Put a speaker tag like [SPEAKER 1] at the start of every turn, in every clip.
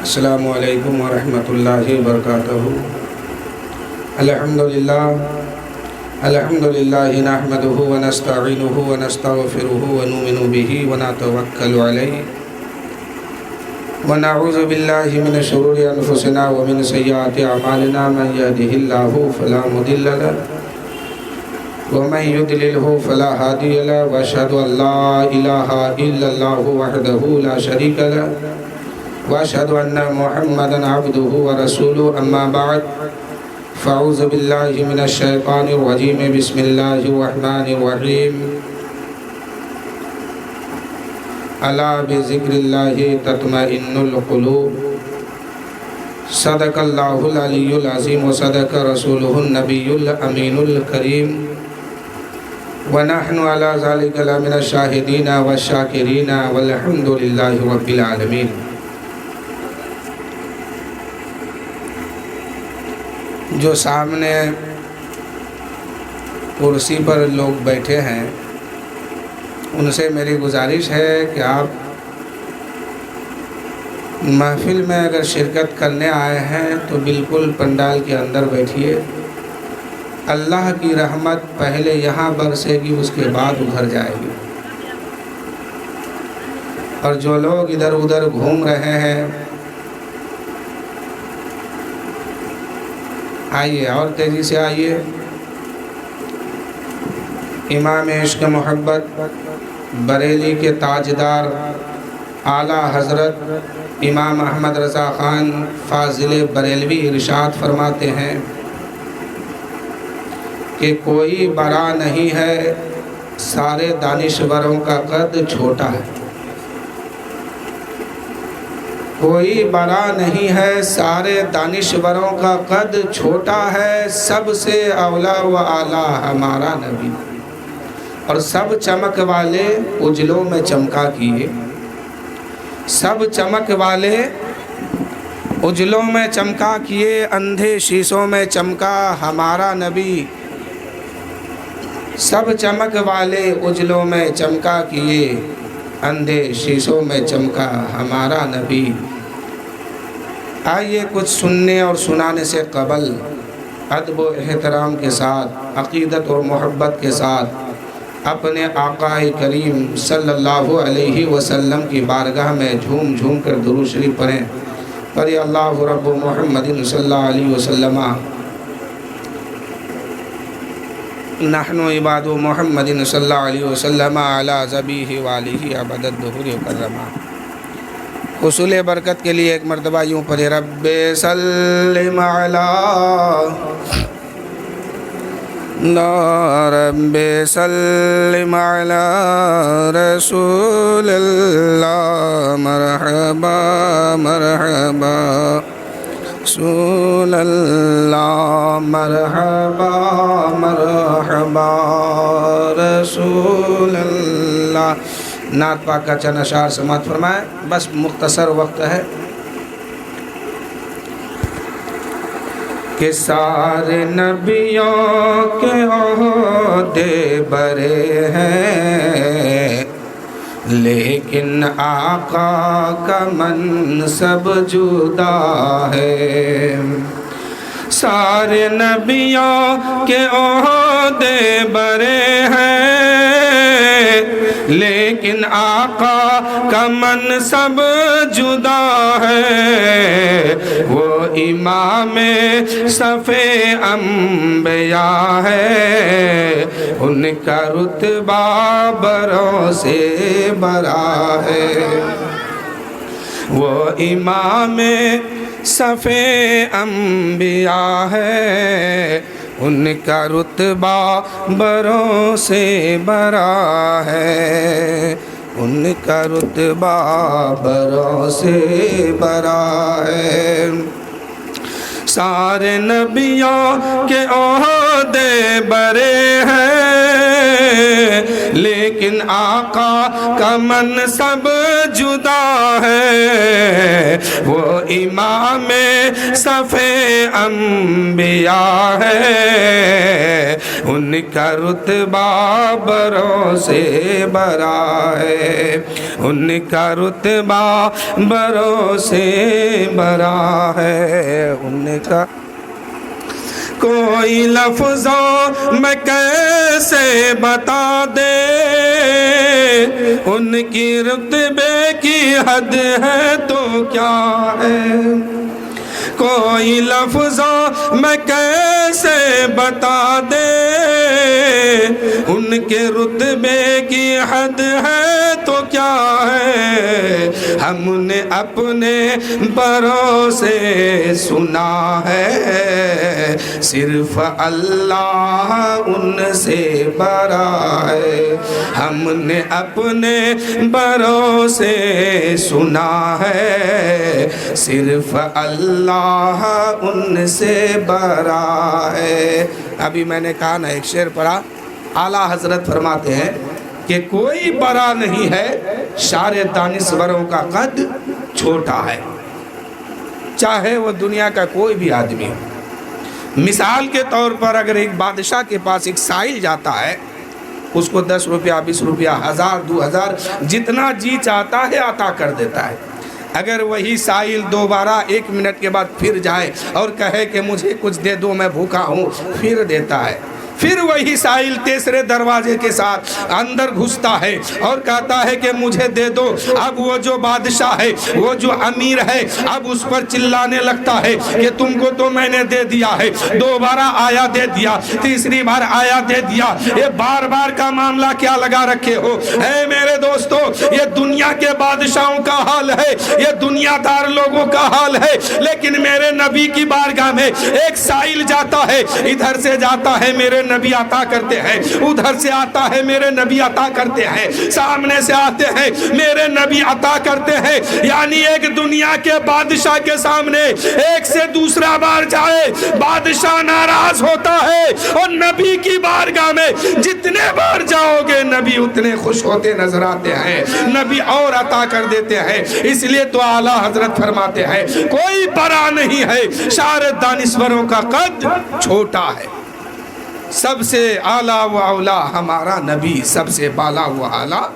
[SPEAKER 1] السلام علیکم ورحمۃ اللہ وبرکاتہ۔ الحمدللہ نحمدہ ونستعینہ ونستغفرہ ونؤمن بہ ونتوکل علیہ ونعوذ باللہ من شرور انفسنا ومن سیئات اعمالنا، من یہدہ اللہ فلا مضل لہ ومن یضللہ فلا ہادی لہ، واشہد ان لا الہ الا اللہ وحدہ لا شریک لہ، واشہد ان محمدا عبدہ ورسولہ، اما بعد فاعوذ باللہ من الشیطان الرجیم، بسم اللہ الرحمن الرحیم۔ الا بذکر اللہ تطمئن القلوب، صدق اللہ العلی العظیم وصدق رسولہ النبی الامین الکریم، ونحن علی ذلک لمن الشاہدین والشاکرین والحمد للہ رب العالمین۔ جو سامنے کرسی پر لوگ بیٹھے ہیں، ان سے میری گزارش ہے کہ آپ محفل میں اگر شرکت کرنے آئے ہیں تو بالکل پنڈال کے اندر بیٹھیے۔ اللہ کی رحمت پہلے یہاں برسے گی، اس کے بعد ادھر جائے گی۔ اور جو لوگ ادھر ادھر گھوم رہے ہیں، آئیے اور تیزی سے آئیے۔ امام عشق محبت بریلی کے تاجدار اعلیٰ حضرت امام احمد رضا خان فاضل بریلوی ارشاد فرماتے ہیں کہ کوئی بڑا نہیں ہے، سارے دانشوروں کا قد چھوٹا ہے۔ کوئی بڑا نہیں ہے، سارے دانشوروں کا قد چھوٹا ہے، سب سے اولا و اعلیٰ ہمارا نبی، اور سب چمک والے اجلوں میں چمکا کیے، سب چمک والے اجلوں میں چمکا کیے، اندھے شیشوں میں چمکا ہمارا نبی، سب چمک والے اجلوں میں چمکا کیے، اندھے شیشوں میں چمکا ہمارا نبی۔ آئیے کچھ سننے اور سنانے سے قبل ادب و احترام کے ساتھ، عقیدت اور محبت کے ساتھ اپنے آقا کریم صلی اللہ علیہ وسلم کی بارگاہ میں جھوم جھوم کر درود شریف پڑھیں۔ پڑھیے اللہ رب محمد صلی اللہ علیہ وسلم، نحن عباد محمد صلی اللہ علیہ وسلم علی ذبیہ والہ ابد الدہور کرما۔ حصول برکت کے لیے ایک مرتبہ یوں پڑھے، رب سلم علی رب سلم علی رسول اللہ، مرحبا مرحبا رسول اللہ، مرحبا مرحبا رسول اللہ۔ نعت پاک کا چند اشعار سماعت فرمائیں، بس مختصر وقت ہے۔ کہ سارے نبیوں کے عہدے بڑے ہیں، لیکن آقا کا منصب جدا ہے۔ سارے نبیوں کے عہدے بڑے ہیں، لیکن آقا کا منصب جدا ہے۔ وہ امام صف انبیاء ہے، ان کا رتبہ بروں سے بڑا ہے۔ وہ امام صف انبیاء ہے، ان کا رتبہ بروں سے بڑا ہے، ان کا رتبہ بروں سے بڑا ہے۔ سارے نبیوں کے عہدے بڑے ہیں، لیکن آقا کا منصب جدا ہے۔ وہ امام صفِ انبیاء ہے، ان کا رتبہ بروں سے برا ہے، ان کا رتبہ بروں سے برا ہے، ان کا کوئی لفظوں میں کیسے بتا دے، ان کی رتبے کی حد ہے تو کیا ہے، کوئی لفظوں میں کیسے بتا دے، ان کے رتبے کی حد ہے تو کیا ہے، ہم نے اپنے بڑوں سے سنا ہے، صرف اللہ ان سے بڑا ہے، ہم نے اپنے بڑوں سے سنا ہے، صرف اللہ ان سے بڑا ہے۔ ابھی میں نے کہا نا ایک شعر پڑھا، اعلیٰ حضرت فرماتے ہیں کہ کوئی بڑا نہیں ہے شار دانشوروں کا قد چھوٹا ہے، چاہے وہ دنیا کا کوئی بھی آدمی ہو۔ مثال کے طور پر اگر ایک بادشاہ کے پاس ایک سائل جاتا ہے، اس کو 10 روپیہ 20 روپیہ 1000 2000 جتنا جی چاہتا ہے عطا کر دیتا ہے۔ اگر وہی سائل دوبارہ 1 منٹ کے بعد پھر جائے اور کہے کہ مجھے کچھ دے دو میں بھوکا ہوں، پھر دیتا ہے۔ پھر وہی سائل تیسرے دروازے کے ساتھ اندر گھستا ہے اور کہتا ہے کہ مجھے دے دو۔ اب وہ جو بادشاہ ہے، وہ جو امیر ہے، اب اس پر چلانے لگتا ہے کہ تم کو تو میں نے دے دیا ہے، دوبارہ آیا دے دیا، تیسری بار آیا دے دیا، یہ بار بار کا معاملہ کیا لگا رکھے ہو؟ اے میرے دوستو، یہ دنیا کے بادشاہوں کا حال ہے، یہ دنیا دار لوگوں کا حال ہے، لیکن میرے نبی کی بارگاہ میں ایک سائل جاتا ہے، ادھر سے جاتا ہے میرے نبی عطا کرتے ہیں، ادھر سے آتا ہے میرے نبی عطا کرتے ہیں، سامنے سے آتے ہیں میرے نبی عطا کرتے ہیں۔ یعنی ایک دنیا کے بادشاہ کے سامنے ایک سے دوسرا بار جائے، بادشاہ ناراض ہوتا ہے، اور نبی کی بارگاہ میں جتنے بار جاؤ گے نبی اتنے خوش ہوتے نظر آتے ہیں، نبی اور عطا کر دیتے ہیں۔ اس لیے تو اعلیٰ حضرت فرماتے ہیں کوئی بڑا نہیں ہے شار دانشوروں کا قد چھوٹا ہے، سب سے اعلیٰ و اولیٰ ہمارا نبی، سب سے بالا و اعلیٰ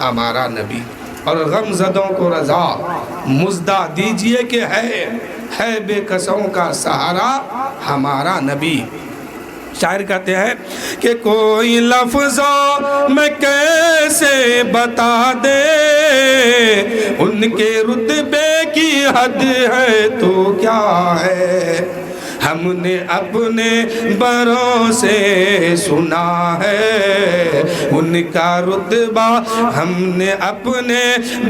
[SPEAKER 1] ہمارا نبی۔ اور غم زدوں کو رضا مزدہ دیجئے کہ ہے بے کسوں کا سہارا ہمارا نبی۔ شاعر کہتے ہیں کہ کوئی لفظوں میں کیسے بتا دے، ان کے رتبے کی حد ہے تو کیا ہے، ہم نے اپنے بڑوں سے سنا ہے، ان کا رتبہ ہم نے اپنے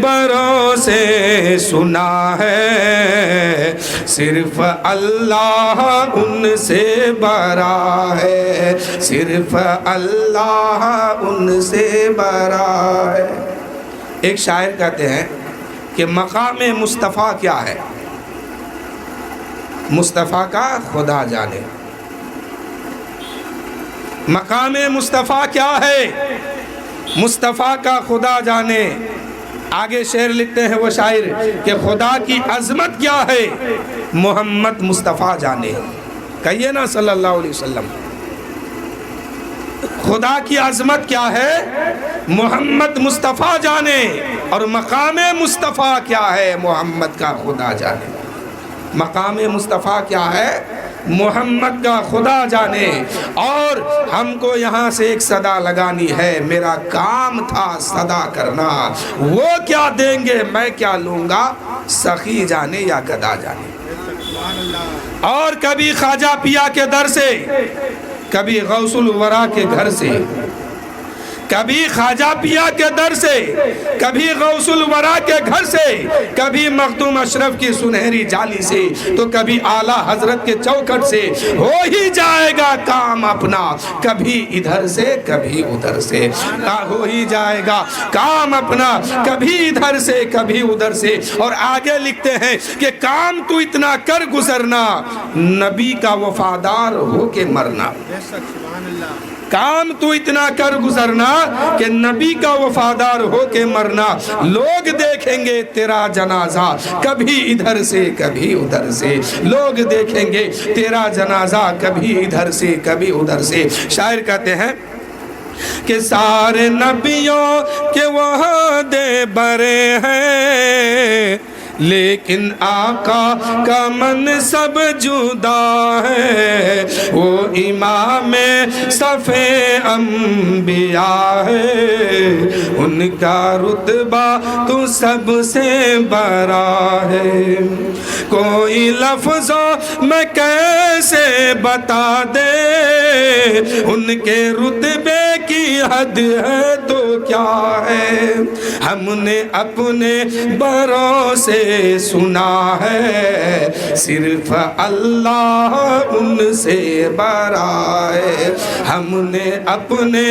[SPEAKER 1] بڑوں سے سنا ہے، صرف اللہ ان سے بڑا ہے، صرف اللہ ان سے بڑا ہے۔ ایک شاعر کہتے ہیں کہ مقام مصطفیٰ کیا ہے؟ مصطفیٰ کا خدا جانے۔ مقام مصطفیٰ کیا ہے؟ مصطفیٰ کا خدا جانے۔ آگے شعر لکھتے ہیں وہ شاعر کہ خدا کی عظمت کیا ہے؟ محمد مصطفیٰ جانے۔ کہیے نا صلی اللہ علیہ وسلم۔ خدا کی عظمت کیا ہے؟ محمد مصطفیٰ جانے۔ اور مقام مصطفیٰ کیا ہے؟ محمد کا خدا جانے۔ مقام مصطفیٰ کیا ہے؟ محمد کا خدا جانے۔ اور ہم کو یہاں سے ایک صدا لگانی ہے، میرا کام تھا صدا کرنا، وہ کیا دیں گے میں کیا لوں گا، سخی جانے یا گدا جانے۔ اور کبھی خواجہ پیا کے در سے، کبھی غوث الورا کے گھر سے، کبھی خواجہ پیا کے در سے، کبھی غوث الورا کے گھر سے، کبھی مخدوم اشرف کی سنہری جالی سے، تو کبھی اعلیٰ حضرت کے چوکھٹ سے ہو ہی جائے گا کام اپنا، کبھی ادھر سے کبھی ادھر سے ہو ہی جائے گا کام اپنا، کبھی ادھر سے کبھی ادھر سے۔ اور آگے لکھتے ہیں کہ کام تو اتنا کر گزرنا، نبی کا وفادار ہو کے مرنا۔ کام تو اتنا کر گزرنا کہ نبی کا وفادار ہو کے مرنا. لوگ دیکھیں گے تیرا جنازہ کبھی ادھر سے کبھی ادھر سے, لوگ دیکھیں گے تیرا جنازہ کبھی ادھر سے کبھی ادھر سے. شاعر کہتے ہیں کہ سارے نبیوں کے وعدے برے ہیں, لیکن آقا کا منصب جدا ہے. وہ امام صف انبیاء ہے, ان کا رتبہ تو سب سے بڑا ہے. کوئی لفظوں میں کیسے بتا دے, ان کے رتبے کی حد ہے تو کیا ہے. ہم نے اپنے بڑوں سے سنا ہے, صرف اللہ ان سے بڑا ہے. ہم نے اپنے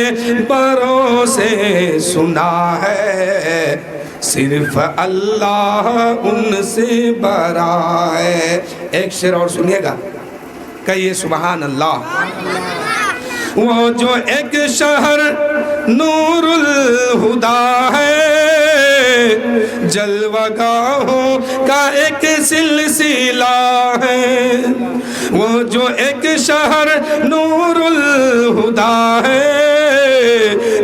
[SPEAKER 1] بڑوں سے سنا ہے, صرف اللہ ان سے بڑا ہے. ایک شعر اور سنیے گا, کہیے سبحان اللہ. وہ جو ایک شہر نور الہدا ہے, جلوہ گاہوں کا ایک سلسلہ ہے. وہ جو ایک شہر نور الہدا ہے,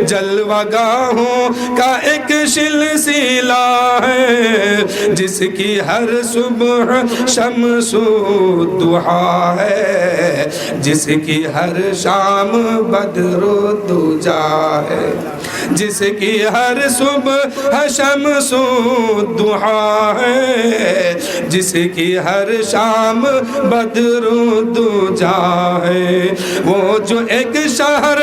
[SPEAKER 1] جلوہ گاہوں کا ایک سلسلہ ہے. جس کی ہر صبح شمس الضحیٰ ہے, جس کی ہر شام بدر الدجا ہے. جس کی ہر صبح شمس الضحیٰ ہے, جس کی ہر شام بدر الدجا ہے. وہ جو ایک شہر,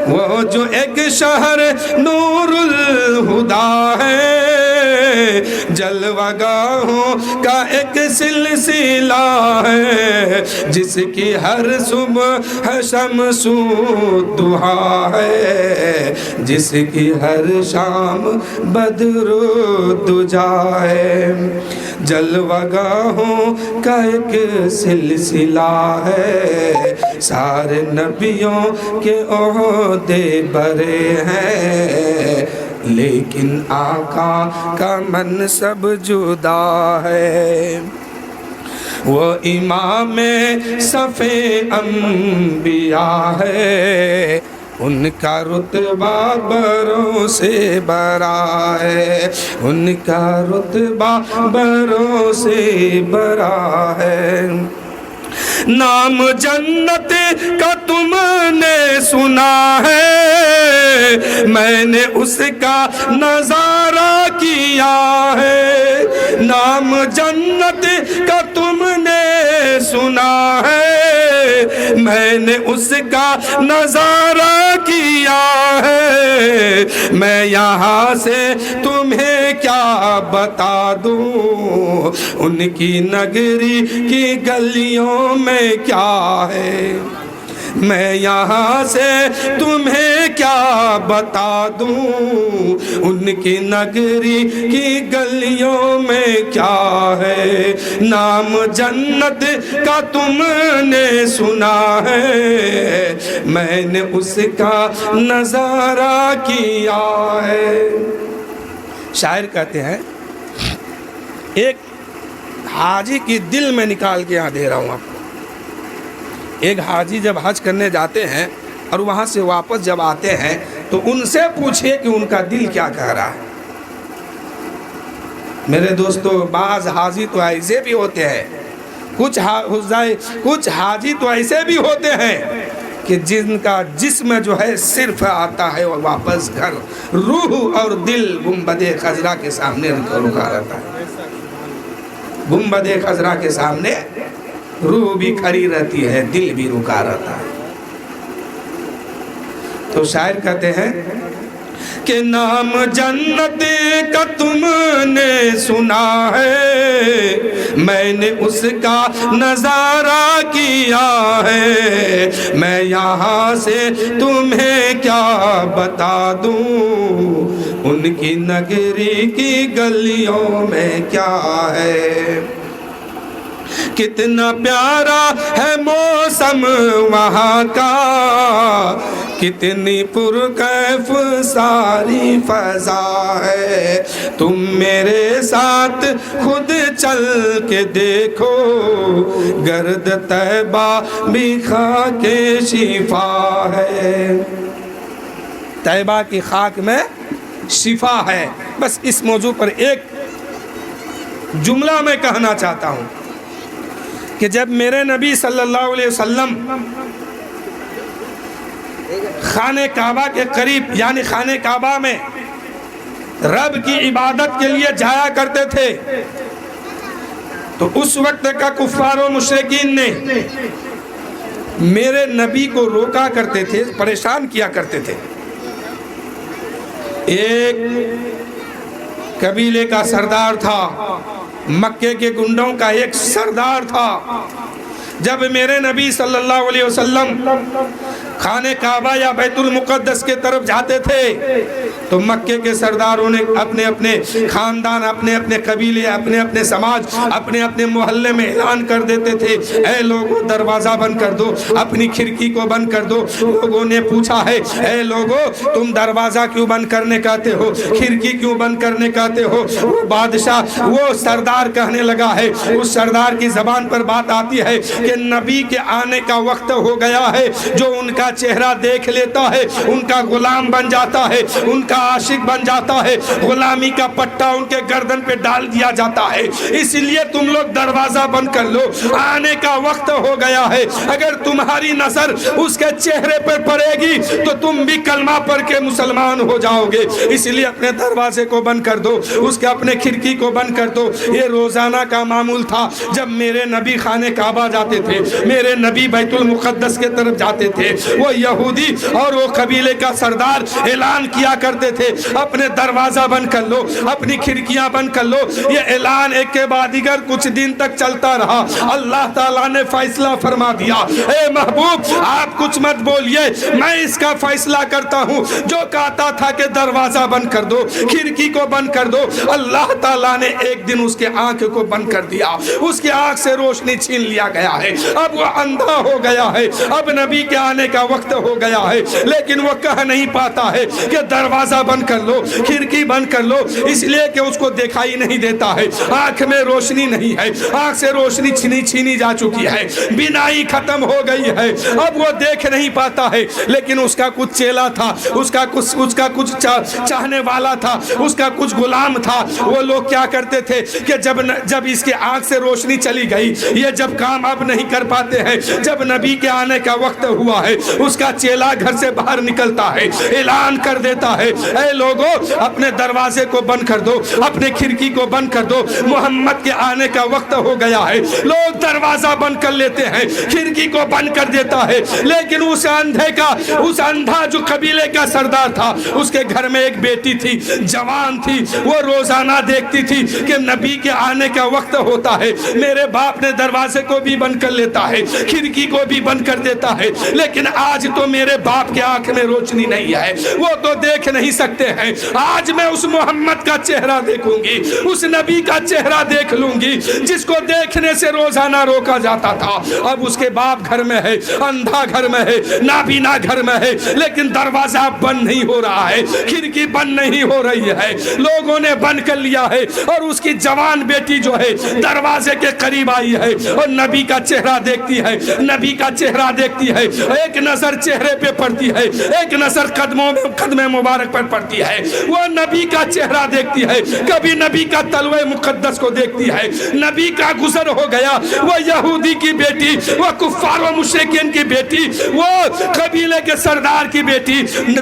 [SPEAKER 1] وہ جو ایک شہر نور الہدا ہے, جلوہ گاہوں کا ایک سلسلہ ہے. جس کی ہر صبح شمس الضحیٰ ہے, جس کی ہر شام بدر الدجا ہے. جلوہ گاہوں کا ایک سلسلہ ہے, سارے نبیوں کے عہدے برے ہیں, لیکن آقا کا منصب جدا ہے. وہ امام صف انبیاء ہے, ان کا رتبہ بروں سے بڑا ہے. ان کا رتبہ بروں سے بڑا ہے. نام جنت کا تم نے سنا ہے, میں نے اس کا نظارہ کیا ہے. نام جنت کا تم نے سنا ہے, میں نے اس کا نظارہ کیا ہے. میں یہاں سے تمہیں کیا بتا دوں, ان کی نگری کی گلیوں میں کیا ہے. میں یہاں سے تمہیں کیا بتا دوں, ان کی نگری کی گلیوں میں کیا ہے. نام جنت کا تم نے سنا ہے, میں نے اس کا نظارہ کیا ہے. شاعر کہتے ہیں, ایک حاجی کی دل میں نکال کے یہاں دے رہا ہوں آپ کو. ایک حاجی جب حج کرنے جاتے ہیں اور وہاں سے واپس جب آتے ہیں تو ان سے پوچھئے کہ ان کا دل کیا کہہ رہا ہے. میرے دوستو, بعض حاجی تو ایسے بھی ہوتے ہیں, کچھ حاجی تو ایسے بھی ہوتے ہیں کہ جن کا جسم جو ہے صرف آتا ہے اور واپس گھر, روح اور دل گنبد خضرا کے سامنے رکا رہتا ہے. گنبد خضرا کے سامنے روح بھی کھڑی رہتی ہے, دل بھی رکا رہتا ہے. تو شاعر کہتے ہیں کہ نام جنت کا تم نے سنا ہے, میں نے اس کا نظارہ کیا ہے. میں یہاں سے تمہیں کیا بتا دوں, ان کی نگری کی گلیوں میں کیا ہے. کتنا پیارا ہے موسم وہاں کا, کتنی پرکیف ساری فضا ہے، تم میرے ساتھ خود چل کے دیکھو، گرد طیبہ بھی خاک شفا ہے۔ طیبہ کی خاک میں شفا ہے۔ بس اس موضوع پر ایک جملہ میں کہنا چاہتا ہوں کہ جب میرے نبی صلی اللہ علیہ وسلم خانہ کعبہ کے قریب یعنی خانہ کعبہ میں رب کی عبادت کے لیے جایا کرتے تھے تو اس وقت کا کفار و مشرکین نے میرے نبی کو روکا کرتے تھے، پریشان کیا کرتے تھے۔ ایک قبیلے کا سردار تھا، مکے کے گنڈوں کا ایک سردار تھا۔ جب میرے نبی صلی اللہ علیہ وسلم خانہ کعبہ یا بیت المقدس کے طرف جاتے تھے تو مکے کے سرداروں نے اپنے اپنے خاندان، اپنے اپنے قبیلے، اپنے اپنے سماج، اپنے اپنے محلے میں اعلان کر دیتے تھے، اے لوگوں دروازہ بند کر دو، اپنی کھڑکی کو بند کر دو۔ لوگوں نے پوچھا ہے، اے لوگوں تم دروازہ کیوں بند کرنے کہتے ہو، کھڑکی کیوں بند کرنے کہتے ہو؟ وہ بادشاہ، وہ سردار کہنے لگا ہے، اس سردار کی زبان پر بات آتی ہے کہ نبی کے آنے کا وقت ہو گیا ہے، جو ان کا چہرہ دیکھ لیتا ہے ان کا غلام بن جاتا ہے، ان کا عاشق بن جاتا ہے، غلامی کا پٹا ان کے گردن پہ ڈال دیا جاتا ہے۔ اس لیے تم لوگ دروازہ بند کر لو، آنے کا وقت ہو گیا ہے۔ اگر تمہاری نظر اس کے چہرے پر پڑے گی تو تم بھی کلمہ پڑھ کے مسلمان ہو جاؤ گے، اس لیے اپنے دروازے کو بند کر دو، اس کے اپنے کھڑکی کو بند کر دو۔ یہ روزانہ کا معمول تھا۔ جب میرے نبی خانہ کعبہ جاتے تھے، میرے نبی بیت المقدس کے طرف جاتے تھے، وہ یہودی اور وہ قبیلے کا سردار اعلان کیا کرتے تھے، اپنے دروازہ بند کر لو، اپنی کھڑکیاں بند کر لو۔ یہ اعلان ایک کے بعد دیگر کچھ دن تک چلتا رہا۔ اللہ تعالیٰ نے فیصلہ فرما دیا، اے محبوب آپ کچھ مت بولیے، میں اس کا فیصلہ کرتا ہوں۔ جو کہتا تھا کہ دروازہ بند کر دو، کھڑکی کو بند کر دو، اللہ تعالیٰ نے ایک دن اس کے آنکھ کو بند کر دیا، اس کے آنکھ سے روشنی چھین لیا گیا ہے۔ اب وہ اندھا ہو گیا ہے، اب نبی کے آنے کا وقت ہو گیا ہے، لیکن وہ کہہ نہیں پاتا ہے کہ دروازہ بند کر لو، کھڑکی بند کر لو، اس لیے کہ اس کو دکھائی نہیں دیتا ہے، آنکھ میں روشنی نہیں ہے، آنکھ سے روشنی چھینی جا چکی ہے، بینائی ختم ہو گئی ہے، اب وہ دیکھ نہیں پاتا ہے۔ لیکن اس کا کچھ چیلا تھا، اس کا کچھ چاہنے والا تھا، اس کا کچھ غلام تھا۔ وہ لوگ کیا کرتے تھے کہ جب اس کے آنکھ سے روشنی چلی گئی، یہ جب کام اب نہیں کر پاتے ہیں، جب نبی کے آنے کا وقت ہوا ہے، اس کا چیلا گھر سے باہر نکلتا ہے، اعلان کر دیتا ہے، اے لوگوں اپنے دروازے کو بند کر دو، اپنے کھڑکی کو بند کر دو، محمد کے آنے کا وقت ہو گیا ہے۔ لوگ دروازہ بند کر لیتے ہیں، کھڑکی کو بند کر دیتا ہے، لیکن اس اندھا جو قبیلے کا سردار تھا، اس کے گھر میں ایک بیٹی تھی، جوان تھی، وہ روزانہ دیکھتی تھی کہ نبی کے آنے کا وقت ہوتا ہے، میرے باپ نے دروازے کو بھی بند کر لیتا ہے، کھڑکی کو بھی بند کر دیتا ہے، لیکن آج تو میرے باپ کے آنکھ میں روشنی نہیں ہے، وہ تو دیکھ نہیں سکتے ہیں۔ آج میں اس محمد کا چہرہ دیکھوں گی، اس نبی کا چہرہ دیکھ لوں گی جس کو دیکھنے سے روزانہ روکا جاتا تھا۔ اب اس کے باپ گھر میں ہے، اندھا گھر میں ہے، نابینا گھر میں ہے، لیکن دروازہ بند نہیں ہو رہا ہے، کھڑکی بند نہیں ہو رہی ہے، لوگوں نے بند کر لیا ہے۔ اور اس کی جوان بیٹی جو ہے دروازے کے قریب آئی ہے اور نبی کا چہرہ دیکھتی ہے، نبی کا چہرہ دیکھتی ہے، ایک نظر چہرے پہ پڑتی ہے، ایک نظر قدم مبارک پر پڑتی ہے، وہ نبی کا چہرہ دیکھتی ہے، کبھی نبی کا تلوے مقدس کو دیکھتی ہے، نبی کا گزر ہو گیا، وہ یہودی کی بیٹی، وہ کفار و مشرکین کی بیٹی، وہ قبیلے کے سردار کی بیٹی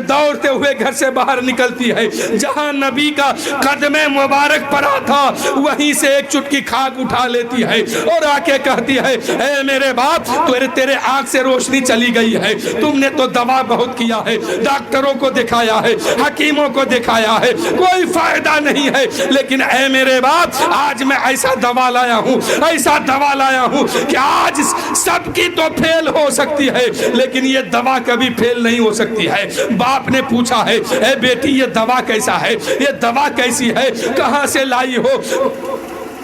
[SPEAKER 1] دوڑتے ہوئے گھر سے باہر نکلتی ہے، جہاں نبی کا قدم مبارک پڑا تھا وہیں سے ایک چٹکی خاک اٹھا لیتی ہے اور آ کے کہتی ہے، اے میرے باپ تیرے آنکھ سے روشنی چلی گئی ہے، تم نے تو دوا بہت کیا ہے، ڈاکٹروں کو دکھایا ہے، حکیموں کو دکھایا ہے، کوئی فائدہ نہیں ہے، لیکن اے میرے باپ آج میں ایسا دوا لایا ہوں، ایسا دوا لایا ہوں کہ آج سب کی تو فیل ہو سکتی ہے لیکن یہ دوا کبھی فیل نہیں ہو سکتی ہے۔ باپ نے پوچھا ہے، اے بیٹی یہ دوا کیسا ہے، یہ دوا کیسی ہے، کہاں سے لائی ہو؟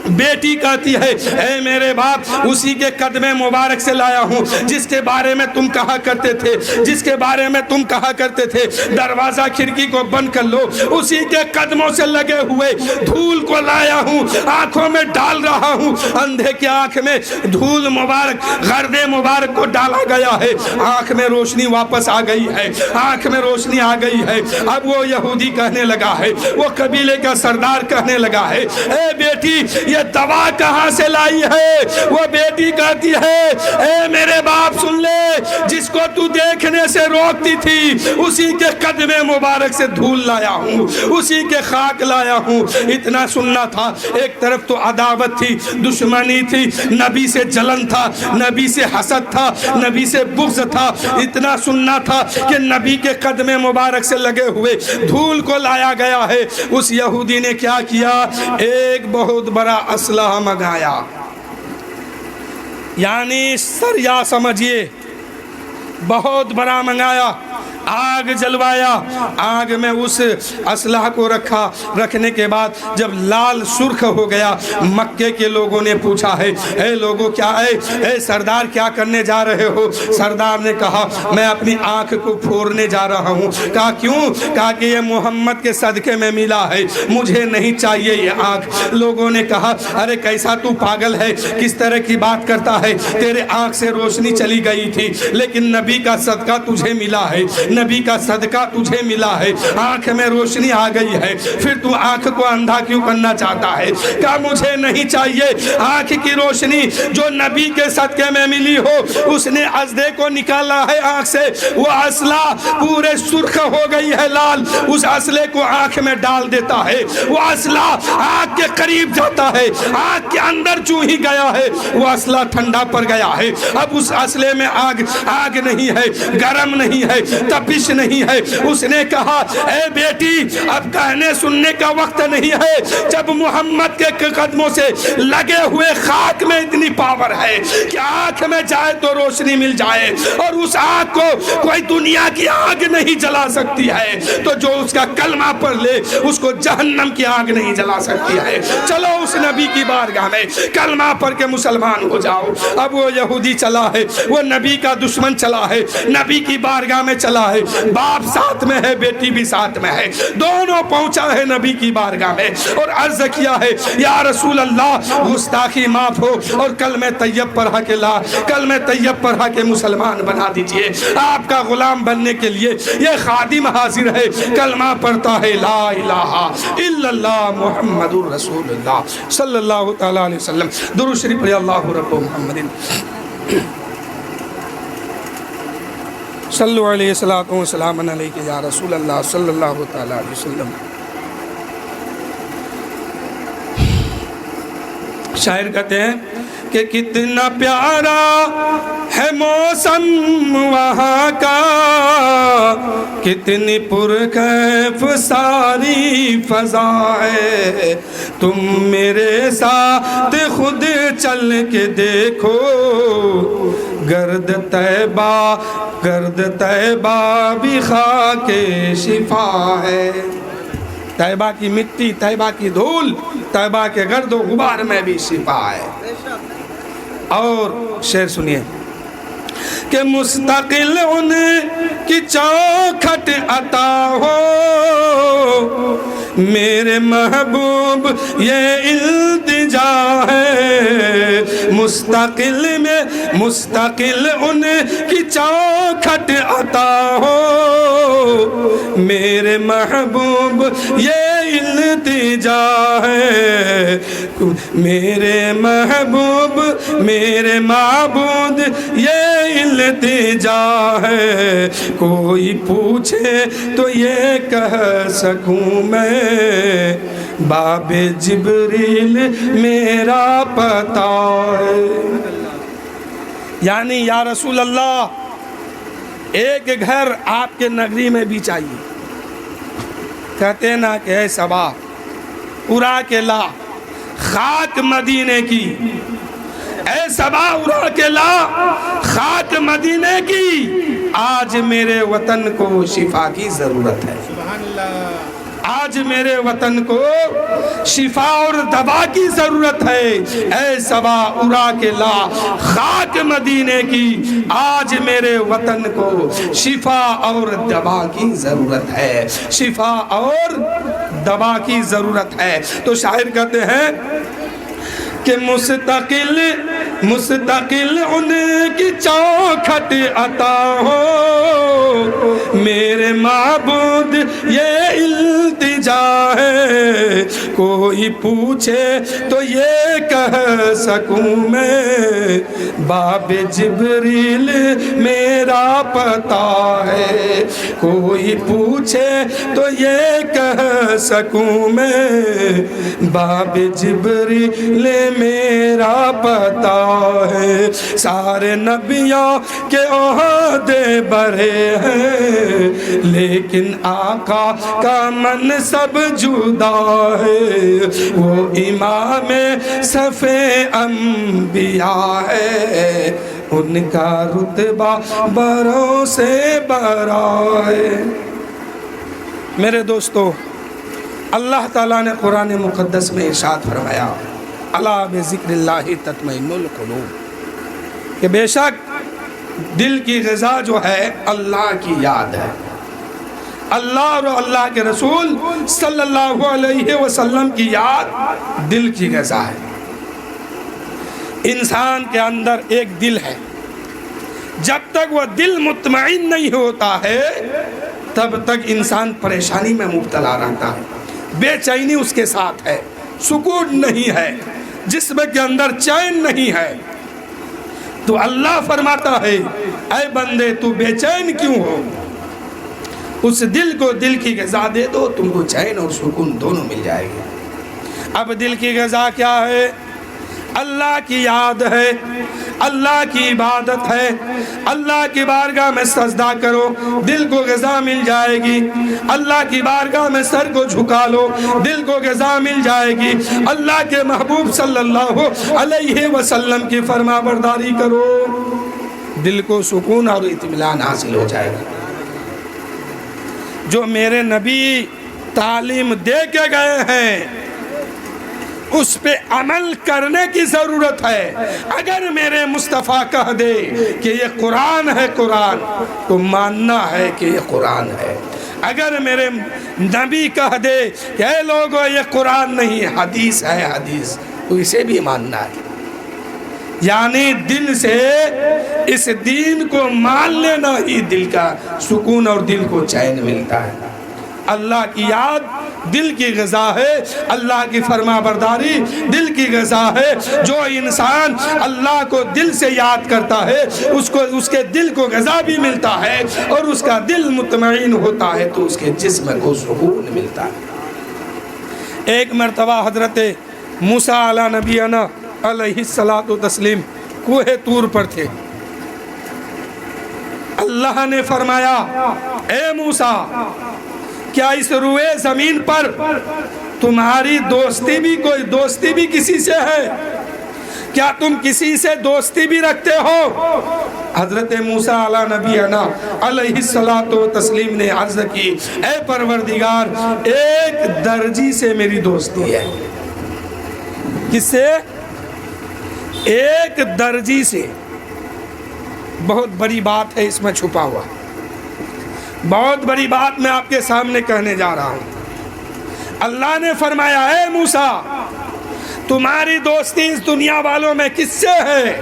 [SPEAKER 2] بیٹی کہتی ہے اے میرے باپ اسی کے قدم مبارک سے لایا ہوں جس کے بارے میں تم کہا کرتے تھے، جس کے بارے میں تم کہا کرتے تھے دروازہ کھڑکی کو بند کر لو، اسی کے قدموں سے لگے ہوئے دھول کو لایا ہوں، آنکھوں میں ڈال رہا ہوں۔ اندھے کی آنکھ میں دھول مبارک گرد مبارک کو ڈالا گیا ہے، آنکھ میں روشنی واپس آ گئی ہے، آنکھ میں روشنی آ گئی ہے۔ اب وہ یہودی کہنے لگا ہے، وہ قبیلے کا سردار کہنے لگا ہے اے بیٹی یہ دوا کہاں سے لائی ہے؟ وہ بیٹی کہتی ہے اے میرے باپ سن لے، جس کو تو دیکھنے سے روکتی تھی اسی کے قدم مبارک سے دھول لایا ہوں، اسی کے خاک لایا ہوں۔ اتنا سننا تھا، ایک طرف تو عداوت تھی، دشمنی تھی، نبی سے جلن تھا، نبی سے حسد تھا، نبی سے بغض تھا، اتنا سننا تھا کہ نبی کے قدم مبارک سے لگے ہوئے دھول کو لایا گیا ہے۔ اس یہودی نے کیا کیا؟ ایک بہت بڑا اسلحہ منگایا، یعنی سریا سمجھیے بہت بڑا منگایا، آگ جلوایا، آگ میں اس اسلحہ کو رکھا، رکھنے کے بعد جب لال سرخ ہو گیا مکے کے لوگوں نے پوچھا ہے اے لوگوں کیا ہے، اے سردار کیا کرنے جا رہے ہو؟ سردار نے کہا میں اپنی آنکھ کو پھوڑنے جا رہا ہوں۔ کہا کیوں؟ کہا کہ یہ محمد کے صدقے میں ملا ہے، مجھے نہیں چاہیے یہ آنکھ۔ لوگوں نے کہا ارے کیسا تو پاگل ہے، کس طرح کی بات کرتا ہے، تیرے آنکھ سے روشنی چلی گئی تھی لیکن نبی کا صدقہ تجھے ملا ہے، نبی کا صدقہ تجھے ملا ہے، آنکھ میں روشنی آ گئی ہے، پھر تو آنکھ کو اندھا کیوں کرنا چاہتا ہے؟ کہا مجھے نہیں چاہیے آنکھ کی روشنی جو نبی کے صدقے میں ملی ہو۔ اس نے اسلحے کو نکالا ہے آنکھ سے، وہ اسلحہ پورے سرخ ہو گئی ہے لال، اس اسلحے کو آنکھ میں ڈال دیتا ہے، وہ اسلحہ آنکھ کے قریب جاتا ہے، آنکھ کے اندر جو ہی گیا ہے وہ اسلحہ ٹھنڈا پڑ گیا ہے۔ اب اس اسلحے میں آگ نہیں ہے، گرم نہیں ہے، تپش نہیں ہے۔ اس نے کہا اے بیٹی اب کہنے سننے کا وقت نہیں ہے، جب محمد کے قدموں سے لگے ہوئے خاک میں اتنی پاور ہے کہ آنکھ میں جائے تو روشنی مل جائے، اور اس آنکھ کو کوئی دنیا کی آگ نہیں جلا سکتی ہے، تو جو اس کا کلمہ پڑھ لے اس کو جہنم کی آگ نہیں جلا سکتی ہے۔ چلو اس نبی کی بارگاہ میں کلمہ پڑھ کے مسلمان ہو جاؤ۔ اب وہ یہودی چلا ہے، وہ نبی کا دشمن چلا ہے، نبی کی بارگاہ میں چلا ہے، باپ ساتھ میں ہے، بیٹی بھی ساتھ میں ہے، دونوں پہنچا ہے نبی کی بارگاہ میں اور عرض کیا ہے یا رسول اللہ گستاخی معاف ہو اور کلمہ طیب پڑھا کے کلمہ طیب پڑھا کے مسلمان بنا دیجئے، آپ کا غلام بننے کے لیے یہ خادم حاضر ہے، کلمہ پڑھتا ہے لا الہ الا اللہ محمد رسول اللہ صلی اللہ تعالیٰ علیہ وسلم۔ درود شریف پڑھیے اللہ رب محمد صلو علیہ الصلوۃ والسلام علیک یا رسول اللہ صلی اللہ تعالیٰ علیہ وسلم۔ شاعر کہتے ہیں کہ کتنا پیارا ہے موسم وہاں کا، کتنی پرکیف ساری فضا ہے، تم میرے ساتھ خود چل کے دیکھو، گرد طیبہ بھی خاک شفا ہے۔ طیبہ کی مٹی، طیبہ کی دھول، طیبہ کے گرد و غبار میں بھی شفا ہے۔ اور شعر سنیے کہ مستقل ان کی چوکھٹ عطا ہو، میرے محبوب یہ التجا ہے، مستقل ان کی چوکھٹ عطا ہو، میرے محبوب یہ التجا ہے، میرے محبوب میرے معبود یہ التجا ہے، کوئی پوچھے تو یہ کہہ سکوں میں، باب جبریل میرا پتہ ہے۔ یعنی یا رسول اللہ ایک گھر آپ کے نگری میں بھی چاہیے۔ کہتے نا کہ اے صبا اڑا کے لا خاک مدینے کی، اے صبا اڑا کے لا خاک مدینے کی، آج میرے وطن کو شفا کی ضرورت ہے، آج آج میرے وطن کو شفا اور دوا کی ضرورت ہے، اے صبا اڑا کے لا خاک مدینے کی، آج میرے وطن کو شفا اور دوا کی ضرورت ہے، شفا اور دوا کی ضرورت ہے۔ تو شاعر کہتے ہیں کہ مستقل ان کی چوکھٹ عطا ہو، میرے معبود یہ التجا ہے، کوئی پوچھے تو یہ کہہ سکوں میں، باب جبریل میرا پتہ ہے، کوئی پوچھے تو یہ کہہ سکوں میں، باب جبریل میرا پتہ ہے۔ سارے نبیوں کے عہدے بڑے ہیں، لیکن آقا کا منصب جدا ہے، وہ امام صف انبیاء ہے، ان کا رتبہ بروں سے بڑا ہے۔ میرے دوستو، اللہ تعالیٰ نے قرآن مقدس میں ارشاد فرمایا، الا بذکر اللہ تطمئن القلوب، کہ بے شک دل کی غذا جو ہے اللہ کی یاد ہے، اللہ اور اللہ کے رسول صلی اللہ علیہ وسلم کی یاد دل کی غذا ہے۔ انسان کے اندر ایک دل ہے، جب تک وہ دل مطمئن نہیں ہوتا ہے تب تک انسان پریشانی میں مبتلا رہتا ہے، بے چینی اس کے ساتھ ہے، سکون نہیں ہے، جسم کے اندر چین نہیں ہے۔ تو اللہ فرماتا ہے، اے بندے تو بے چین کیوں ہو؟ اس دل کو دل کی غذا دے دو، تم کو چین اور سکون دونوں مل جائے گی۔ اب دل کی غذا کیا ہے؟ اللہ کی یاد ہے، اللہ کی عبادت ہے، اللہ کی بارگاہ میں سجدہ کرو، دل کو غذا مل جائے گی۔ اللہ کی بارگاہ میں سر کو جھکا لو، دل کو غذا مل جائے گی۔ اللہ کے محبوب صلی اللہ علیہ وسلم کی فرما برداری کرو، دل کو سکون اور اطمینان حاصل ہو جائے گا۔ جو میرے نبی تعلیم دے کے گئے ہیں اس پہ عمل کرنے کی ضرورت ہے۔ اگر میرے مصطفیٰ کہہ دے کہ یہ قرآن ہے قرآن، تو ماننا ہے کہ یہ قرآن ہے۔ اگر میرے نبی کہہ دے کہ اے لوگو یہ قرآن نہیں حدیث ہے حدیث، تو اسے بھی ماننا ہے۔ یعنی دل سے اس دین کو مان لینا ہی دل کا سکون اور دل کو چین ملتا ہے۔ اللہ کی یاد دل کی غذا ہے، اللہ کی فرما برداری دل کی غذا ہے۔ جو انسان اللہ کو دل سے یاد کرتا ہے اس کے دل کو غذا بھی ملتا ہے، اور اس کا دل مطمئن ہوتا ہے تو اس کے جسم کو سکون ملتا ہے۔ ایک مرتبہ حضرت موسیٰ علیہ نبینا علیہ الصلاۃ والتسلیم کوہ طور پر تھے۔ اللہ نے فرمایا، اے موسیٰ، کیا اس روئے زمین پر تمہاری دوستی بھی کسی سے ہے؟ کیا تم کسی سے دوستی بھی رکھتے ہو؟ حضرت موسیٰ علیہ نبینا علیہ الصلاۃ والتسلیم نے عرض کی، اے پروردگار، ایک درجی سے میری دوستی ہے۔ کس سے؟ ایک درجی سے۔ بہت بڑی بات ہے اس میں چھپا ہوا، بہت بڑی بات میں آپ کے سامنے کہنے جا رہا ہوں۔ اللہ نے فرمایا، اے موسیٰ، تمہاری دوستی اس دنیا والوں میں کس سے ہے؟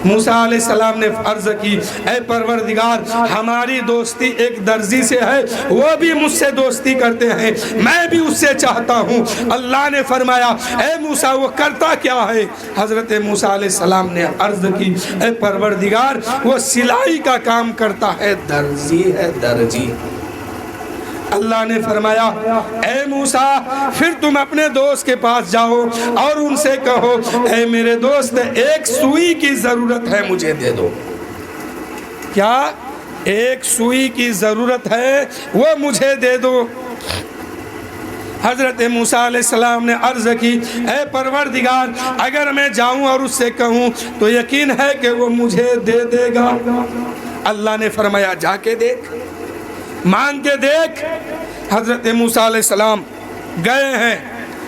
[SPEAKER 2] موسیٰ علیہ السلام نے عرض کی، اے پروردگار، ہماری دوستی ایک درزی سے ہے، وہ بھی مجھ سے دوستی کرتے ہیں، میں بھی اس سے چاہتا ہوں۔ اللہ نے فرمایا، اے موسیٰ، وہ کرتا کیا ہے؟ حضرت موسیٰ علیہ السلام نے عرض کی، اے پروردگار، وہ سلائی کا کام کرتا ہے، درزی ہے، درجی۔ اللہ نے فرمایا، اے موسیٰ، پھر تم اپنے دوست کے پاس جاؤ اور ان سے کہو، اے میرے دوست، ایک سوئی کی ضرورت ہے، مجھے دے دو۔ کیا؟ ایک سوئی کی ضرورت ہے، وہ مجھے دے دو۔ حضرت موسیٰ علیہ السلام نے عرض کی، اے پروردگار، اگر میں جاؤں اور اس سے کہوں تو یقین ہے کہ وہ مجھے دے دے گا۔ اللہ نے فرمایا، جا کے دیکھ، مانگ کے دیکھ۔ حضرت موسیٰ علیہ السلام گئے ہیں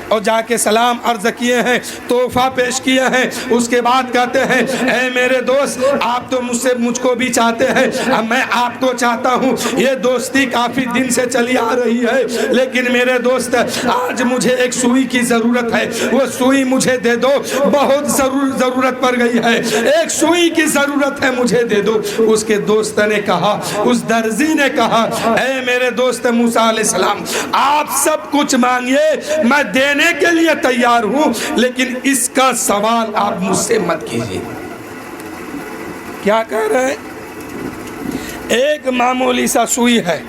[SPEAKER 2] اور جا کے سلام عرض کیے ہیں، تحفہ پیش کیے ہیں، اس کے بعد کہتے ہیں اے میرے دوست آپ تو مجھ کو بھی چاہتے ہیں، اب میں آپ کو چاہتا ہوں، یہ دوستی کافی دن سے چلی آ رہی ہے، لیکن میرے دوست آج مجھے ایک سوئی کی ضرورت ہے، وہ سوئی مجھے دے دو، بہت ضرورت پڑ گئی ہے، ایک سوئی کی ضرورت ہے، مجھے دے دو۔ اس کے دوست نے کہا، اس درزی نے کہا اے میرے دوست موسیٰ علیہ السلام آپ سب کچھ مانگیے، میں دینے کے لیے تیار ہوں، لیکن اس کا سوال آپ مجھ سے مت کیجیے۔ کیا کہہ رہے ہیں؟ ایک معمولی سا سوئی ہے،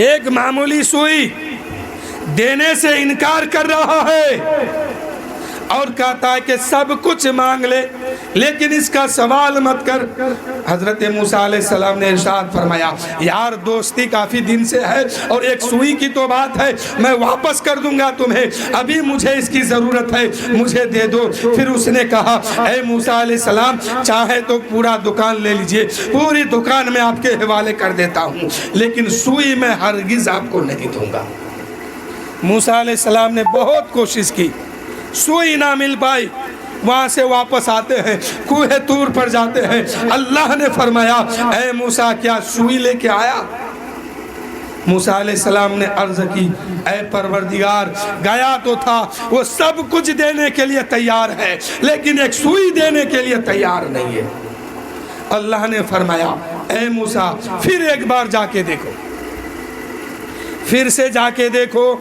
[SPEAKER 2] ایک معمولی سوئی دینے سے انکار کر رہا ہے اور کہتا ہے کہ سب کچھ مانگ لے لیکن اس کا سوال مت کر۔ حضرت موسیٰ علیہ السلام نے ارشاد فرمایا یار دوستی کافی دن سے ہے اور ایک سوئی کی تو بات ہے، میں واپس کر دوں گا تمہیں، ابھی مجھے اس کی ضرورت ہے، مجھے دے دو۔ پھر اس نے کہا اے موسیٰ علیہ السلام چاہے تو پورا دکان لے لیجئے، پوری دکان میں آپ کے حوالے کر دیتا ہوں، لیکن سوئی میں ہرگز آپ کو نہیں دوں گا۔ موسیٰ علیہ السلام نے بہت کوشش کی، سوئی نہ مل پائی، وہاں سے واپس آتے ہیں، کوہ طور پر جاتے ہیں، اللہ نے فرمایا اے موسیٰ کیا سوئی لے کے آیا؟ موسیٰ علیہ السلام نے عرض کی اے پروردگار گیا تو تھا، وہ سب کچھ دینے کے لیے تیار ہے لیکن ایک سوئی دینے کے لیے تیار نہیں ہے۔ اللہ نے فرمایا اے موسیٰ پھر ایک بار جا کے دیکھو، پھر سے جا کے دیکھو۔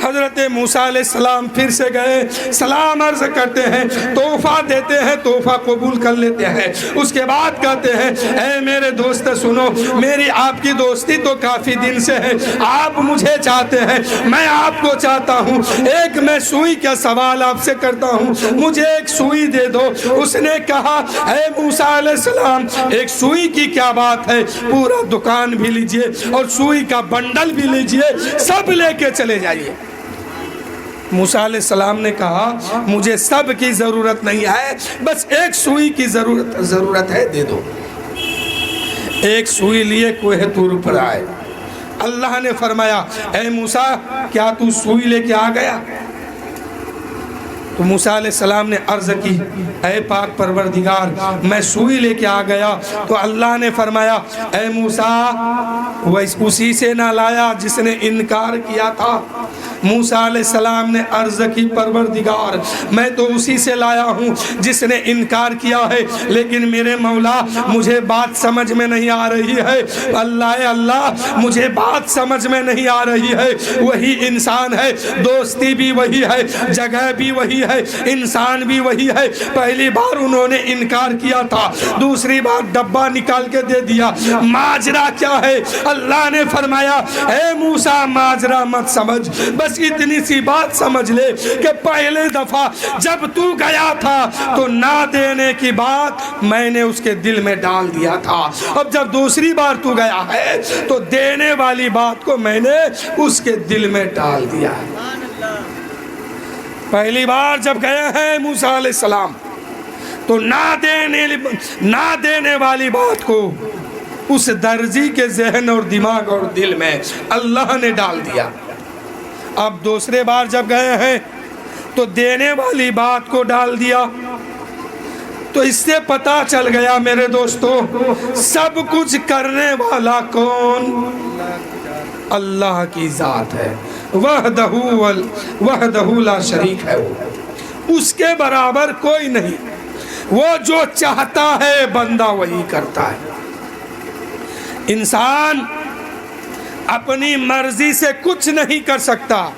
[SPEAKER 2] حضرت موسیٰ علیہ السلام پھر سے گئے، سلام عرض کرتے ہیں، تحفہ دیتے ہیں، تحفہ قبول کر لیتے ہیں۔ اس کے بعد کہتے ہیں اے میرے دوست سنو، میری آپ کی دوستی تو کافی دن سے ہے، آپ مجھے چاہتے ہیں، میں آپ کو چاہتا ہوں، ایک میں سوئی کا سوال آپ سے کرتا ہوں، مجھے ایک سوئی دے دو۔ اس نے کہا اے موسیٰ علیہ السلام ایک سوئی کی کیا بات ہے، پورا دکان بھی لیجئے اور سوئی کا بنڈل بھی لیجئے، سب لے کے چلے جائیے۔ موسیٰ علیہ السلام نے کہا مجھے سب کی ضرورت نہیں ہے، بس ایک سوئی کی ضرورت ہے، دے دو۔ ایک سوئی لیے کوہ طور پر آئے، اللہ نے فرمایا اے موسیٰ کیا تو سوئی لے کے آ گیا؟ تو موسیٰ علیہ السلام نے عرض کی اے پاک پروردگار میں سوئی لے کے آ گیا۔ تو اللہ نے فرمایا اے موسیٰ وہ اسی سے نہ لایا جس نے انکار کیا تھا۔ موسیٰ علیہ السلام نے عرض کی پروردگار میں تو اسی سے لایا ہوں جس نے انکار کیا ہے، لیکن میرے مولا مجھے بات سمجھ میں نہیں آ رہی ہے، اللہ مجھے بات سمجھ میں نہیں آ رہی ہے۔ وہی انسان ہے، دوستی بھی وہی ہے، جگہ بھی وہی ہے، انسان بھی وہی ہے۔ پہلی بار انہوں نے انکار کیا تھا، دوسری بار ڈبہ نکال کے دے دیا، ماجرا کیا ہے؟ اللہ نے فرمایا اے موسیٰ ماجرا مت سمجھ، بس اتنی سی بات سمجھ لے کہ پہلے دفعہ جب تو گیا تھا تو نہ دینے کی بات میں نے اس کے دل میں ڈال دیا تھا، اب جب دوسری بار تو گیا ہے تو دینے والی بات کو میں نے اس کے دل میں ڈال دیا ہے۔ پہلی بار جب گئے ہیں موسیٰ علیہ السلام تو نہ دینے والی بات کو اس درزی کے ذہن اور دماغ اور دل میں اللہ نے ڈال دیا۔ اب دوسرے بار جب گئے ہیں تو دینے والی بات کو ڈال دیا۔ تو اس سے پتا چل گیا میرے دوستو سب کچھ کرنے والا کون؟ اللہ کی ذات ہے، وحدہ لا شریک ہے، وہ اس کے برابر کوئی نہیں، وہ جو چاہتا ہے بندہ وہی کرتا ہے۔ انسان اپنی مرضی سے کچھ نہیں کر سکتا،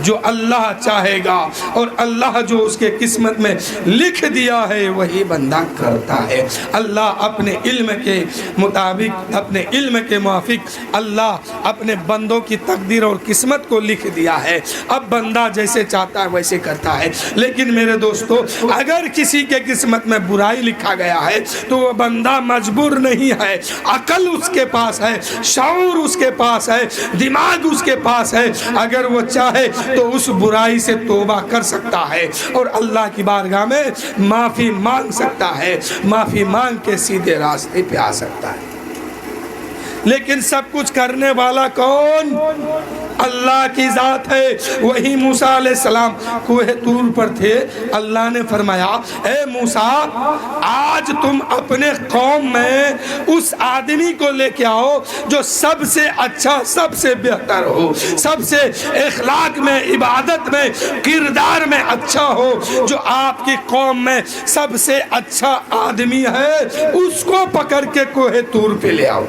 [SPEAKER 2] جو اللہ چاہے گا اور اللہ جو اس کے قسمت میں لکھ دیا ہے وہی بندہ کرتا ہے۔ اللہ اپنے علم کے مطابق، اپنے علم کے موافق اللہ اپنے بندوں کی تقدیر اور قسمت کو لکھ دیا ہے، اب بندہ جیسے چاہتا ہے ویسے کرتا ہے۔ لیکن میرے دوستو اگر کسی کے قسمت میں برائی لکھا گیا ہے تو وہ بندہ مجبور نہیں ہے، عقل اس کے پاس ہے، شعور اس کے پاس ہے، دماغ اس کے پاس ہے، اگر وہ چاہے تو اس برائی سے توبہ کر سکتا ہے اور اللہ کی بارگاہ میں معافی مانگ سکتا ہے، معافی مانگ کے سیدھے راستے پہ آ سکتا ہے۔ لیکن سب کچھ کرنے والا کون؟ اللہ کی ذات ہے۔ وہی موسیٰ علیہ السلام کوہ طور پر تھے، اللہ نے فرمایا اے موسیٰ آج تم اپنے قوم میں اس آدمی کو لے کے آؤ جو سب سے اچھا، سب سے بہتر ہو، سب سے اخلاق میں، عبادت میں، کردار میں اچھا ہو، جو آپ کی قوم میں سب سے اچھا آدمی ہے، اس کو پکڑ کے کوہ طور پہ لے آؤ۔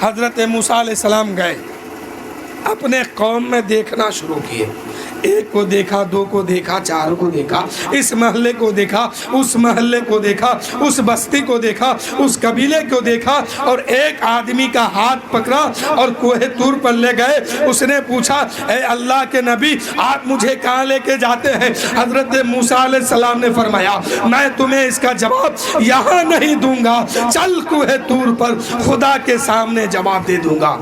[SPEAKER 2] حضرت موسیٰ علیہ السلام گئے، اپنے قوم میں دیکھنا شروع کیے، ایک کو دیکھا، دو کو دیکھا، چار کو دیکھا، اس محلے کو دیکھا، اس محلے کو دیکھا، اس بستی کو دیکھا، اس قبیلے کو دیکھا، اور ایک آدمی کا ہاتھ پکڑا اور کوہ طور پر لے گئے۔ اس نے پوچھا اے اللہ کے نبی آپ مجھے کہاں لے کے جاتے ہیں؟ حضرت موسیٰ علیہ السلام نے فرمایا میں تمہیں اس کا جواب یہاں نہیں دوں گا، چل کوہ طور پر خدا کے سامنے جواب دے دوں گا۔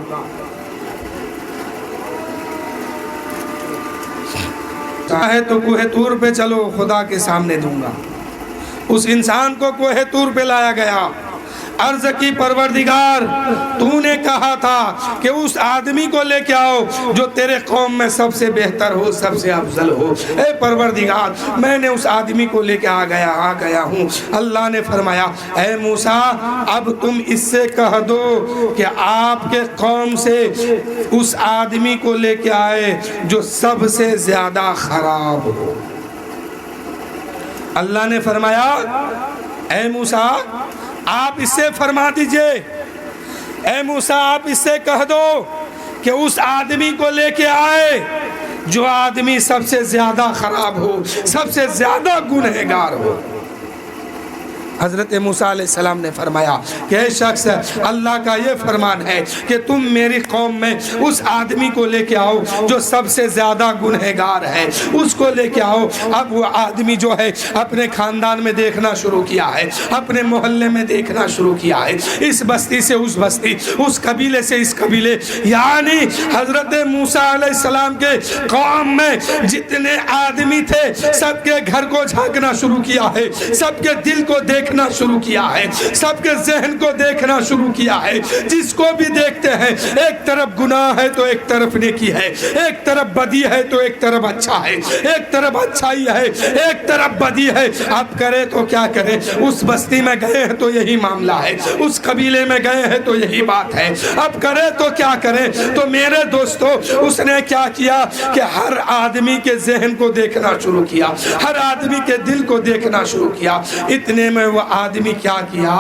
[SPEAKER 2] چاہے تو کوہ طور پہ چلو، خدا کے سامنے دوں گا۔ اس انسان کو کوہ طور پہ لایا گیا، عرض کی پروردگار تو نے کہا تھا کہ اس آدمی کو لے کے آؤ جو تیرے قوم میں سب سے بہتر ہو، سب سے افضل ہو۔ اے پروردگار میں نے اس آدمی کو لے کے آ گیا ہوں۔ اللہ نے فرمایا اے موسیٰ اب تم اس سے کہہ دو کہ آپ کے قوم سے اس آدمی کو لے کے آئے جو سب سے زیادہ خراب ہو۔ اللہ نے فرمایا اے موسیٰ آپ اس سے فرما دیجئے، اے موسیٰ آپ اس سے کہہ دو کہ اس آدمی کو لے کے آئے جو آدمی سب سے زیادہ خراب ہو، سب سے زیادہ گنہگار ہو۔ حضرت موسیٰ علیہ السلام نے فرمایا کہ اے شخص اللہ کا یہ فرمان ہے کہ تم میری قوم میں اس آدمی کو لے کے آؤ جو سب سے زیادہ گنہگار ہے، اس کو لے کے آؤ۔ اب وہ آدمی جو ہے اپنے خاندان میں دیکھنا شروع کیا ہے، اپنے محلے میں دیکھنا شروع کیا ہے، اس بستی سے اس بستی، اس قبیلے سے اس قبیلے، یعنی حضرت موسیٰ علیہ السلام کے قوم میں جتنے آدمی تھے سب کے گھر کو جھانکنا شروع کیا ہے، سب کے دل کو دیکھنا شروع کیا ہے، سب کے ذہن کو دیکھنا شروع کیا ہے۔ جس کو بھی دیکھتے ہیں ایک طرف گناہ ہے تو ایک طرف نیکی ہے، ایک طرف بدی ہے تو ایک طرف اچھا ہے، ایک طرف اچھائی ہے ایک طرف بدی ہے۔ اب کرے تو کیا کرے؟ اس بستی میں گئے ہیں تو یہی معاملہ ہے، اس قبیلے میں گئے ہیں تو یہی بات ہے، اب کرے تو کیا کرے؟ تو میرے دوستو اس نے کیا کیا کہ ہر آدمی کے ذہن کو دیکھنا شروع کیا، ہر آدمی کے دل کو دیکھنا شروع کیا۔ اتنے میں وہ آدمی کیا کیا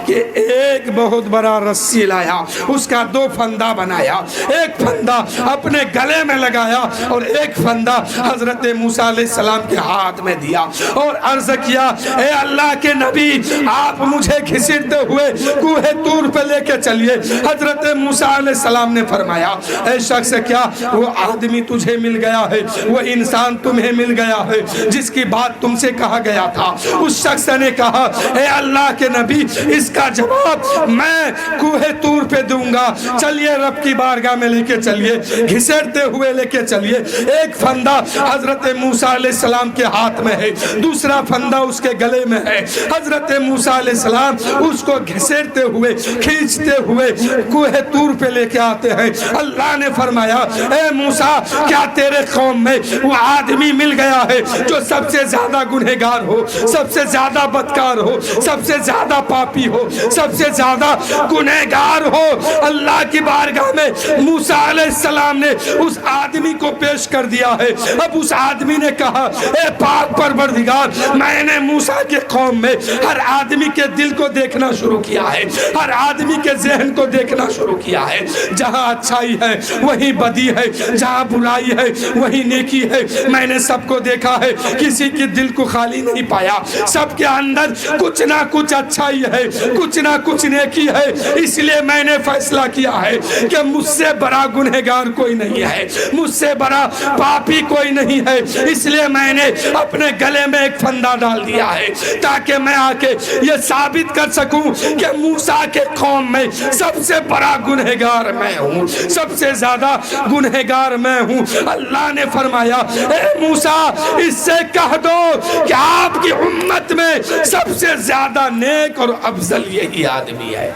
[SPEAKER 2] کہ ایک بہت بڑا رسی لایا، اس کا دو پھندا بنایا، ایک پھندا اپنے گلے میں لگایا اور ایک پھندا حضرت موسیٰ علیہ السلام کے ہاتھ میں دیا اور عرض کیا اے اللہ کے نبی آپ مجھے گھسیٹتے ہوئے کوہ طور پہ لے کے چلیے۔ حضرت موسیٰ علیہ السلام نے فرمایا اے شخص کیا وہ آدمی تجھے مل گیا ہے، وہ انسان تمہیں مل گیا ہے جس کی بات تم سے کہا گیا تھا؟ اس شخص نے کہا اے اللہ کے نبی اس کا جواب میں کوہ طور پہ دوں گا، چلیے رب کی بارگاہ میں لے کے چلیے، گھسیٹتے ہوئے لے کے چلیے۔ ایک پھندا حضرت موسیٰ علیہ السلام کے ہاتھ میں ہے، دوسرا پھندا اس کے گلے میں ہے۔ حضرت موسیٰ علیہ السلام اس کو گھسیٹتے ہوئے کھینچتے ہوئے کوہ طور پہ لے کے آتے ہیں۔ اللہ نے فرمایا اے موسیٰ کیا تیرے قوم میں وہ آدمی مل گیا ہے جو سب سے زیادہ گنہگار ہو، سب سے زیادہ بدکار ہو، سب سے زیادہ پاپی ہو، سب سے زیادہ گنہگار ہو؟ اللہ کی بارگاہ میں موسیٰ علیہ السلام نے اس آدمی کو پیش کر دیا ہے۔ اب اس آدمی نے کہا اے پاک پروردگار میں نے موسیٰ کے قوم میں ہر آدمی کے دل کو دیکھنا شروع کیا ہے، ہر آدمی کے ذہن کو دیکھنا شروع کیا ہے، جہاں اچھائی ہے وہیں بدی ہے، جہاں برائی ہے وہیں نیکی ہے۔ میں نے سب کو دیکھا ہے، کسی کے دل کو خالی نہیں پایا، سب کے اندر کچھ نہ کچھ اچھائی ہے، کچھ نہ کچھ نیکی ہے۔ اس لیے میں نے فیصلہ کیا ہے کہ مجھ سے بڑا گنہگار کوئی نہیں ہے، مجھ سے بڑا پاپی کوئی نہیں ہے۔ اس لیے میں نے اپنے گلے میں ایک پھندا ڈال دیا ہے تاکہ میں آ کے یہ ثابت کر سکوں کہ موسیٰ کے قوم میں سب سے بڑا گنہگار میں ہوں، سب سے زیادہ گنہگار میں ہوں۔ اللہ نے فرمایا اے موسیٰ اس سے کہہ دو کہ آپ کی امت میں سب سے زیادہ نیک اور افضل یہی آدمی ہے۔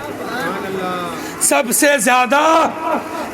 [SPEAKER 2] سب سے زیادہ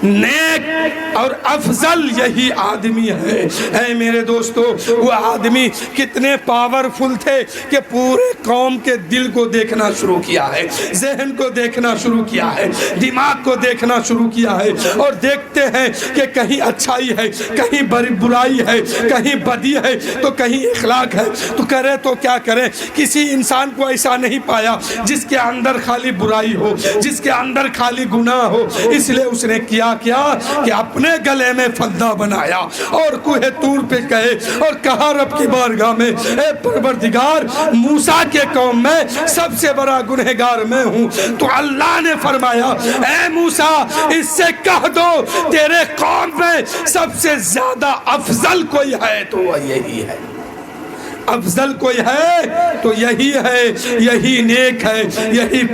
[SPEAKER 2] نیک اور افضل یہی آدمی ہے۔ اے میرے دوستو، وہ آدمی کتنے پاورفل تھے کہ پورے قوم کے دل کو دیکھنا شروع کیا ہے، ذہن کو دیکھنا شروع کیا ہے، دماغ کو دیکھنا شروع کیا ہے، اور دیکھتے ہیں کہ کہیں اچھائی ہے، کہیں برائی ہے، کہیں بدی ہے تو کہیں اخلاق ہے، تو کرے تو کیا کرے۔ کسی انسان کو ایسا نہیں پایا جس کے اندر خالی برائی ہو، جس کے اندر خالی گناہ ہو، اس لیے اس نے کیا کہ اپنے گلے میں فندہ بنایا اور کوہ طور پہ گئے اور کہا رب کی بارگاہ میں، اے پروردگار، موسیٰ کے قوم میں سب سے بڑا گنہگار میں ہوں۔ تو اللہ نے فرمایا، اے موسیٰ، اس سے کہہ دو تیرے قوم میں سب سے زیادہ افضل کوئی ہے تو وہ یہی ہے، افضل کوئی ہے تو یہی ہے، یہی نیک ہے، یہی